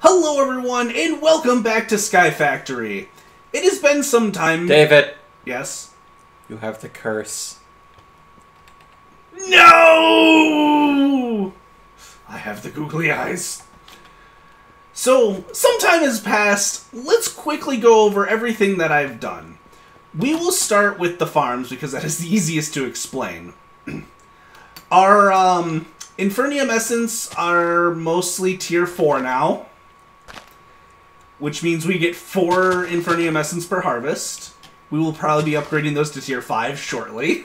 Hello everyone, and welcome back to Skyfactory. It has been some time... David! Yes? You have the curse. No! I have the googly eyes. So, some time has passed. Let's quickly go over everything that I've done. We will start with the farms, because that is the easiest to explain. Our Infernium Essence are mostly tier 4 now, which means we get 4 Infernium Essence per harvest. We will probably be upgrading those to tier 5 shortly.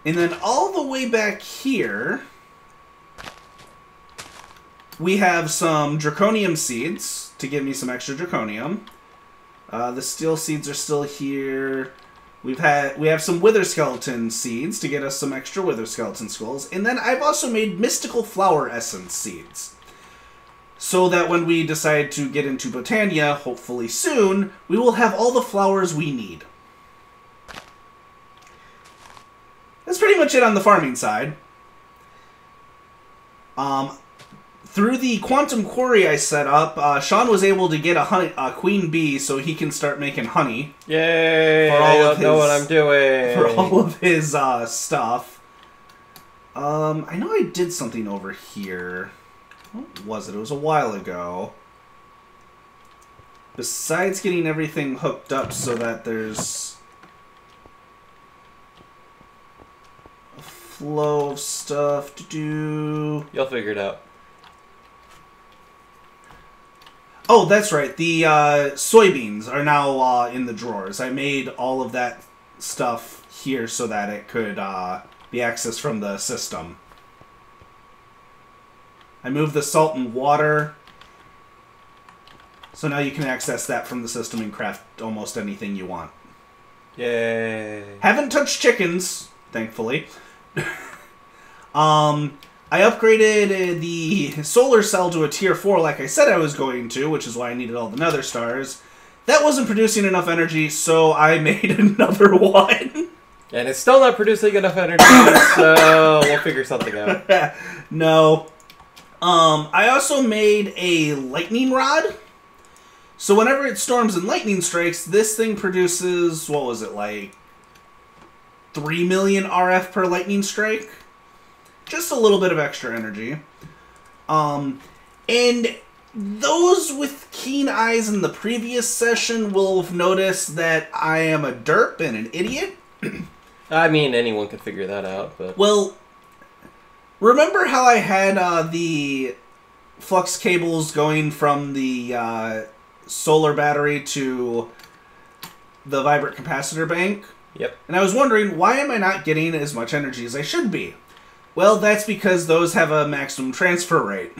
And then all the way back here, we have some Draconium seeds to give me some extra Draconium. The Steel seeds are still here. We have some Wither Skeleton seeds to get us some extra Wither Skeleton skulls. And then I've also made Mystical Flower Essence seeds, so that when we decide to get into Botania, hopefully soon, we will have all the flowers we need. That's pretty much it on the farming side. Through the Quantum Quarry I set up, Sean was able to get a queen bee so he can start making honey. Yay! I don't know what I'm doing. For all of his stuff. I know I did something over here. What was it? It was a while ago. Besides getting everything hooked up so that there's a flow of stuff to do. You'll figure it out. Oh, that's right. The soybeans are now in the drawers. I made all of that stuff here so that it could be accessed from the system. I moved the salt and water, so now you can access that from the system and craft almost anything you want. Yay. Haven't touched chickens, thankfully. I upgraded the solar cell to a tier 4 like I said I was going to, which is why I needed all the nether stars. That wasn't producing enough energy, so I made another one. And it's still not producing enough energy, so we'll figure something out. No. I also made a lightning rod. So whenever it storms and lightning strikes, this thing produces, what was it, like 3 million RF per lightning strike? Just a little bit of extra energy. And those with keen eyes in the previous session will have noticed that I am a derp and an idiot. I mean, anyone could figure that out, but... Well, remember how I had the flux cables going from the solar battery to the vibrant capacitor bank? Yep. And I was wondering, why am I not getting as much energy as I should be? Well, that's because those have a maximum transfer rate.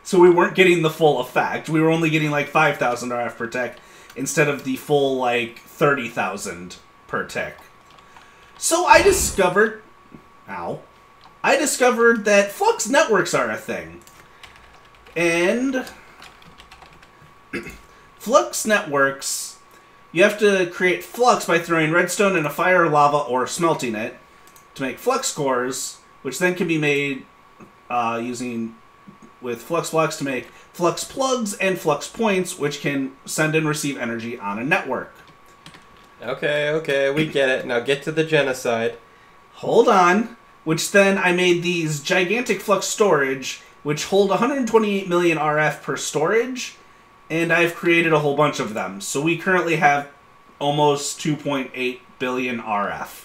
So we weren't getting the full effect. We were only getting like 5,000 RF per tick instead of the full like 30,000 per tick. So I discovered... Ow. I discovered that flux networks are a thing. And flux networks, you have to create flux by throwing redstone in a fire, lava, or smelting it to make flux cores, which then can be made using with flux blocks to make flux plugs and flux points, which can send and receive energy on a network. Okay, we get it. Now get to the genocide. Hold on. Which then I made these gigantic flux storage, which hold 128 million RF per storage, and I've created a whole bunch of them. So we currently have almost 2.8 billion RF.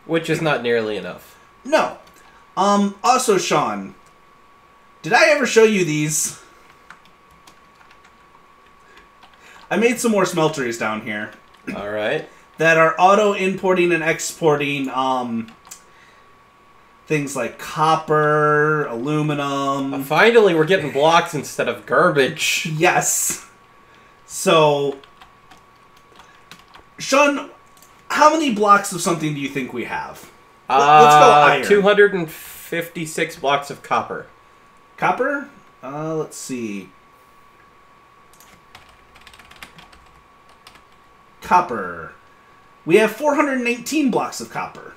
Which is not nearly enough. No. Also, Sean, did I ever show you these? I made some more smelteries down here. Alright. That are auto-importing and exporting, things like copper, aluminum. Finally, we're getting blocks instead of garbage. Yes. So, Sean, how many blocks of something do you think we have? Let's go iron. 256 blocks of copper. Copper? Let's see. Copper. We have 418 blocks of copper.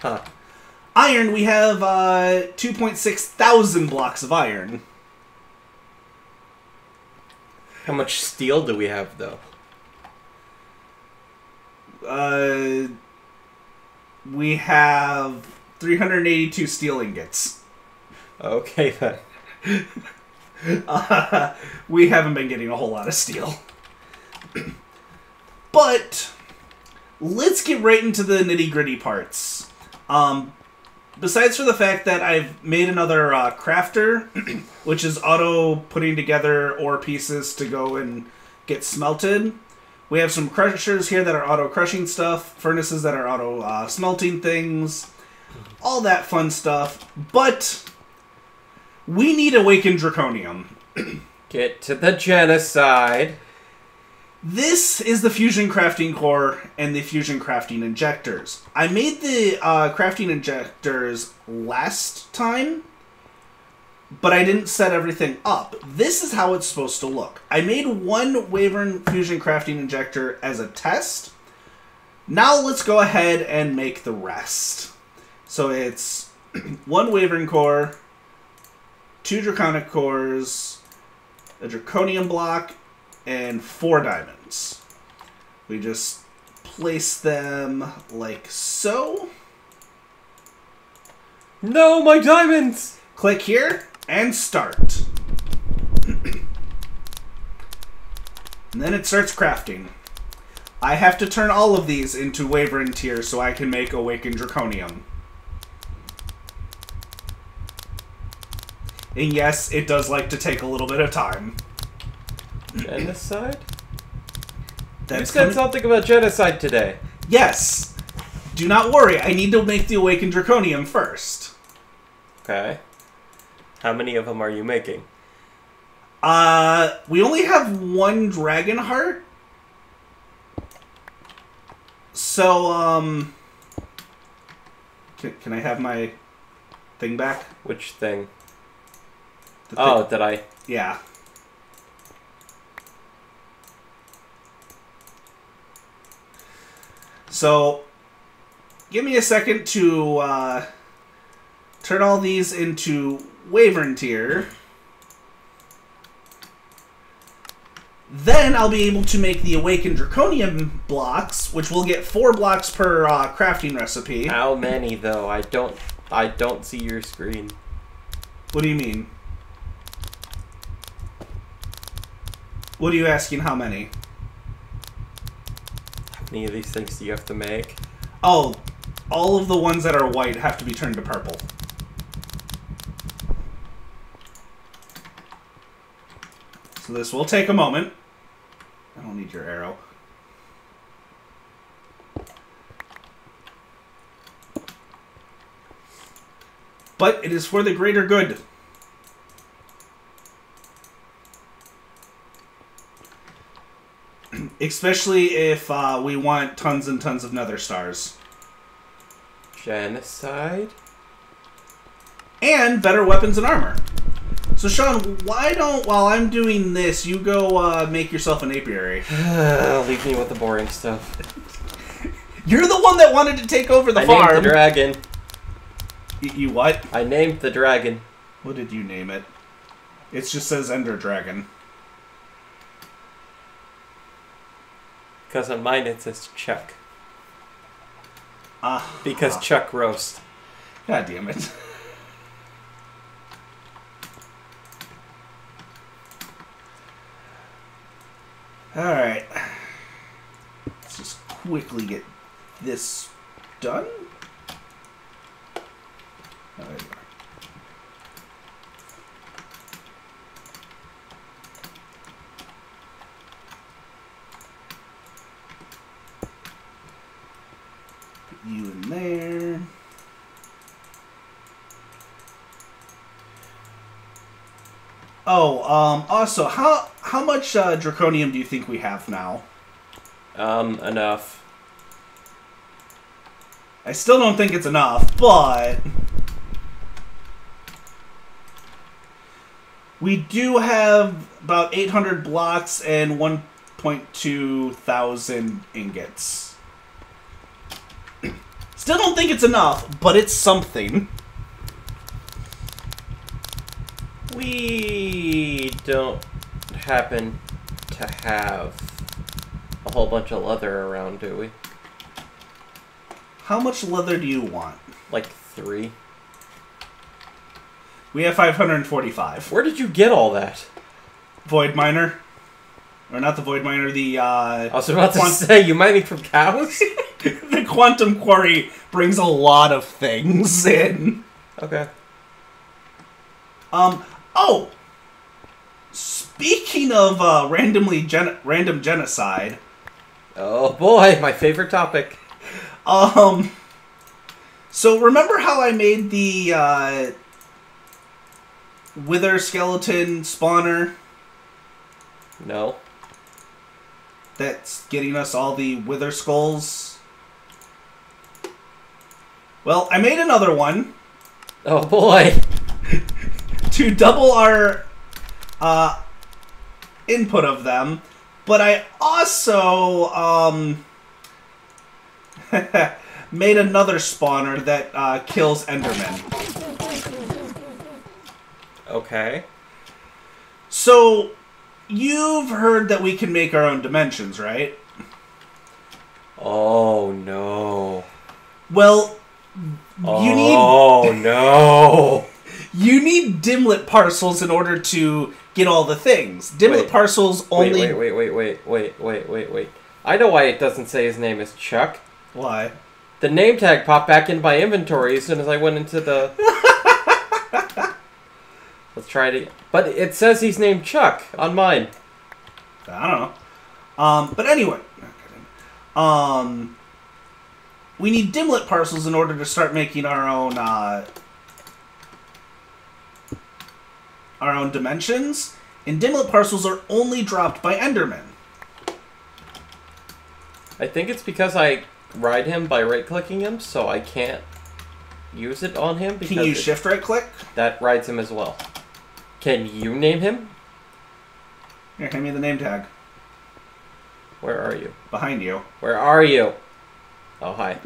Huh. Iron, we have 2.6 thousand blocks of iron. How much steel do we have, though? We have 382 steel ingots. Okay, then. We haven't been getting a whole lot of steel. But let's get right into the nitty-gritty parts. Besides for the fact that I've made another crafter, which is auto putting together ore pieces to go and get smelted. We have some crushers here that are auto crushing stuff, furnaces that are auto smelting things, all that fun stuff. But we need Awakened Draconium. Get to the genocide. This is the fusion crafting core and the fusion crafting injectors. I made the crafting injectors last time, but I didn't set everything up. This is how it's supposed to look. I made one Wyvern fusion crafting injector as a test. Now let's go ahead and make the rest. So it's one Wyvern core, 2 Draconic cores, a Draconium block, and 4 diamonds. We just place them like so. No, my diamonds! Click here and start. And then it starts crafting. I have to turn all of these into Wyvern tier so I can make Awakened Draconium. And yes, it does like to take a little bit of time. Genocide? That's you said something about genocide today. Yes. Do not worry, I need to make the Awakened Draconium first. Okay. How many of them are you making? We only have 1 dragon heart. So, Can I have my thing back? Which thing? Oh, did I? Yeah. So, give me a second to turn all these into Wyvern tier. Then I'll be able to make the Awakened Draconium blocks, which will get 4 blocks per crafting recipe. How many though? I don't see your screen. What do you mean? What are you asking? How many? How many of these things do you have to make? Oh, all of the ones that are white have to be turned to purple. So this will take a moment. I don't need your arrow. But it is for the greater good. Especially if we want tons and tons of nether stars. Genocide? And better weapons and armor. So Sean, why don't, while I'm doing this, you go make yourself an apiary. Leave me with the boring stuff. You're the one that wanted to take over the farm. I named the dragon. You what? I named the dragon. What did you name it? It just says Ender Dragon. Because on mine it says Chuck. Ah. Because Chuck roast. God damn it. Alright. Let's just quickly get this done. Oh, there you are. Put you in there. Oh, also, how much Draconium do you think we have now? Enough. I still don't think it's enough, but we do have about 800 blocks and 1.2 thousand ingots. Still don't think it's enough, but it's something. We don't happen to have a whole bunch of leather around, do we? How much leather do you want? Like 3. We have 545. Where did you get all that? Void Miner. Or not the Void Miner, the, I was about to say, you mining from cows? The Quantum Quarry brings a lot of things in. Okay. Oh! Speaking of, random genocide. Oh boy, my favorite topic. So remember how I made the, Wither Skeleton spawner? No. That's getting us all the Wither Skulls? Well, I made another one. Oh boy. To double our, input of them. But I also, made another spawner that, kills Endermen. Okay. So, you've heard that we can make our own dimensions, right? Oh no. Well, Oh no. You need dimlet parcels in order to get all the things. Dimlet parcels only... Wait. I know why it doesn't say his name is Chuck. Why? The name tag popped back in my inventory as soon as I went into the... Let's try it again. But it says he's named Chuck on mine. I don't know. But anyway. We need dimlet parcels in order to start making our own dimensions. And dimlet parcels are only dropped by Endermen. I think it's because I ride him by right-clicking him, so I can't use it on him. Can you shift right-click? That rides him as well. Can you name him? Here, hand me the name tag. Where are you? Behind you. Where are you? Oh, hi.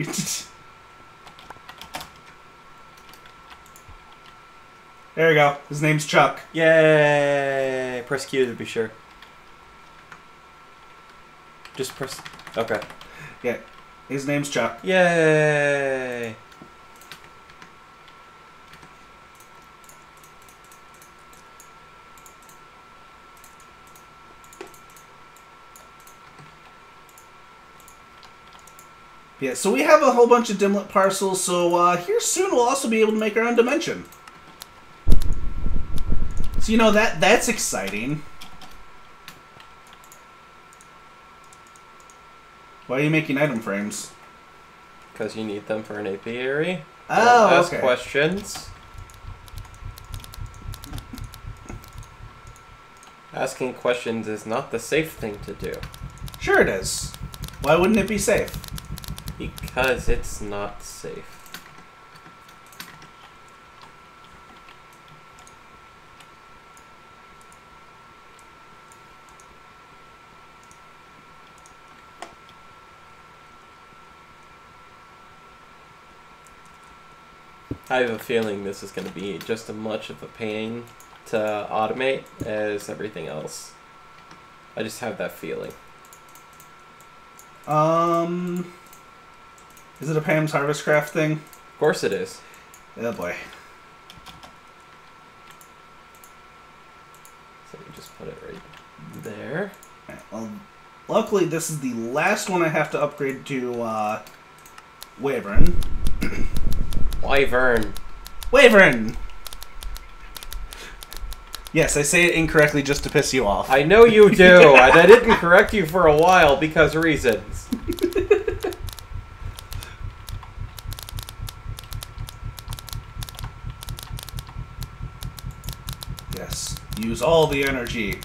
There you go. His name's Chuck. Yay! Press Q to be sure. Just press... Okay. Yeah. His name's Chuck. Yay! Yeah, so we have a whole bunch of dimlet parcels, so here soon we'll also be able to make our own dimension. So, you know, that's exciting. Why are you making item frames? Because you need them for an apiary. Oh, Don't ask okay. questions. Asking questions is not the safe thing to do. Sure it is. Why wouldn't it be safe? Because it's not safe. I have a feeling this is going to be just as much of a pain to automate as everything else. I just have that feeling. Is it a Pam's Harvest Craft thing? Of course it is. Oh boy. So you just put it right there. Right, well, luckily this is the last one I have to upgrade to, Wyvern. Wyvern. Wyvern! Yes, I say it incorrectly just to piss you off. I know you do, and I didn't correct you for a while because reasons. Yes, use all the energy.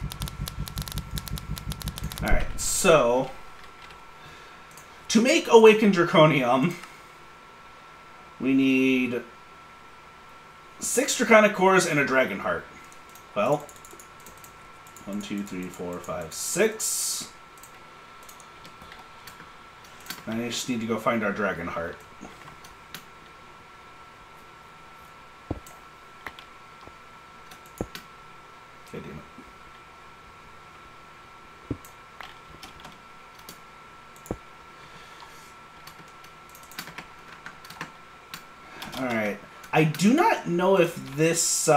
Alright, so... to make Awakened Draconium, we need 6 Draconic Cores and a Dragon Heart. Well, 1, 2, 3, 4, 5, 6. I just need to go find our Dragon Heart. Okay, damn it. Alright. I do not know if this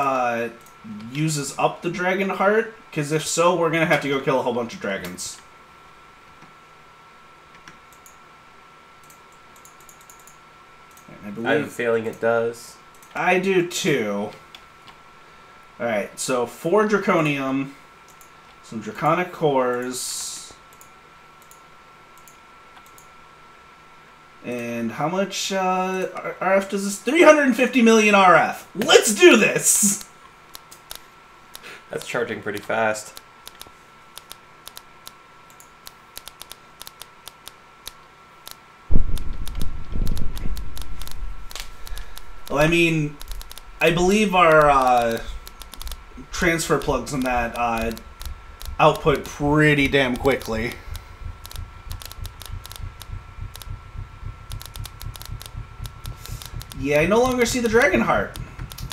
uses up the dragon heart, because if so, we're going to have to go kill a whole bunch of dragons. I have a feeling it does. I do too. Alright, so 4 Draconium, some Draconic cores, and how much RF does this? 350 million RF. Let's do this! That's charging pretty fast. Well, I mean, I believe our transfer plugs on that output pretty damn quickly. Yeah, I no longer see the Dragon Heart.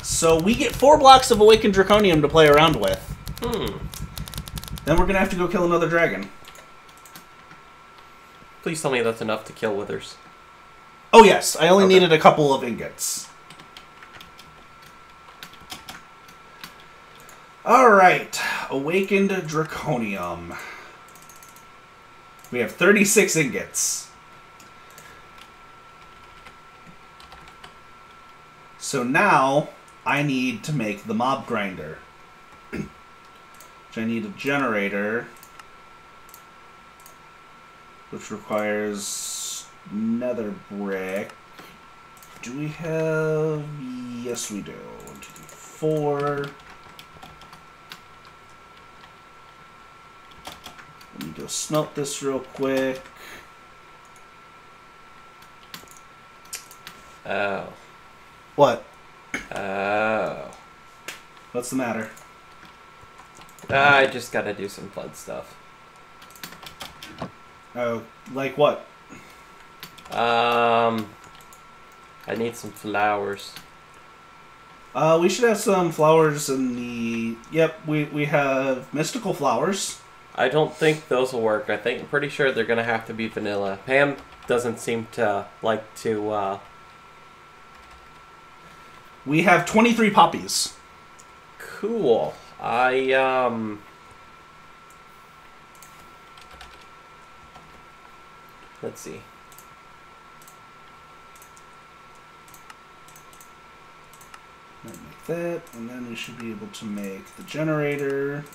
So we get 4 blocks of Awakened Draconium to play around with. Then we're going to have to go kill another dragon. Please tell me that's enough to kill withers. Oh yes, I only needed a couple of ingots. Alright, Awakened Draconium. We have 36 ingots. So now, I need to make the mob grinder. Which I need a generator. Which requires nether brick. Do we have... Yes, we do. 1, 2, 3, 4... Let me go smelt this real quick. Oh. What? Oh. What's the matter? I just gotta do some fun stuff. Oh, like what? I need some flowers. We should have some flowers in the... Yep, we have mystical flowers. I don't think those will work. I'm pretty sure they're gonna have to be vanilla. Pam doesn't seem to like to, We have 23 poppies. Cool. Let's see. Make that, and then we should be able to make the generator.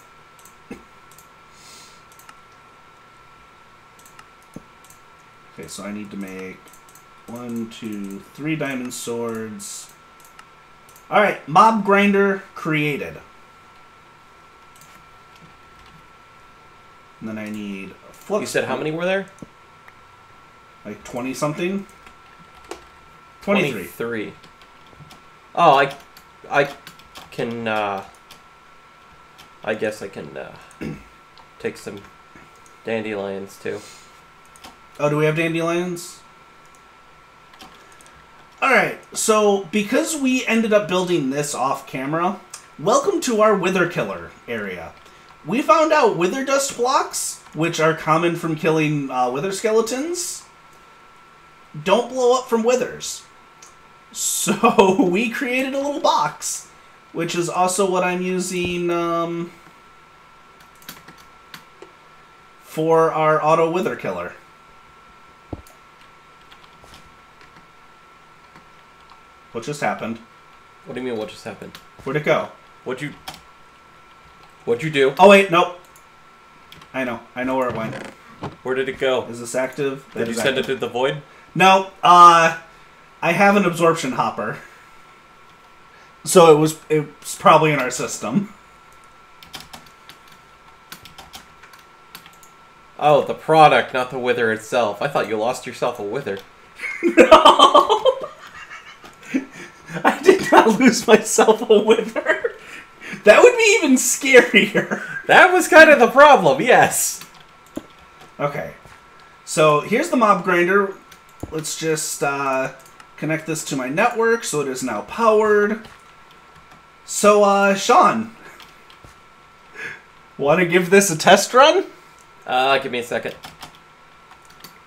Okay, so I need to make 1, 2, 3 diamond swords. Alright, mob grinder created. And then I need a flux. You said how many were there? Like 20 something? 23. 23. Oh, I can, I guess I can, take some dandelions too. Oh, do we have dandelions? Alright, so because we ended up building this off camera, welcome to our Wither Killer area. We found out wither dust blocks, which are common from killing wither skeletons, don't blow up from withers. So we created a little box, which is also what I'm using for our auto wither killer. What just happened? What do you mean, what just happened? Where'd it go? What'd you do? Oh wait, nope. I know where it went. Where did it go? Is this active? Did you send it to the void? No, I have an absorption hopper. So it's probably in our system. Oh, the product, not the wither itself. I thought you lost yourself a wither. No! I did not lose myself a wither. That would be even scarier. That was kind of the problem, yes. Okay. So here's the mob grinder. Let's just connect this to my network so it is now powered. So, Sean, Want to give this a test run? Give me a second.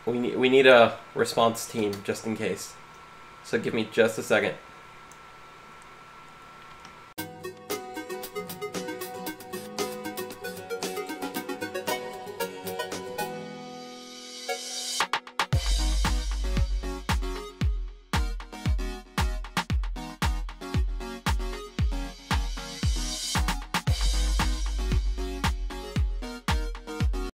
We need a response team just in case. So give me just a second.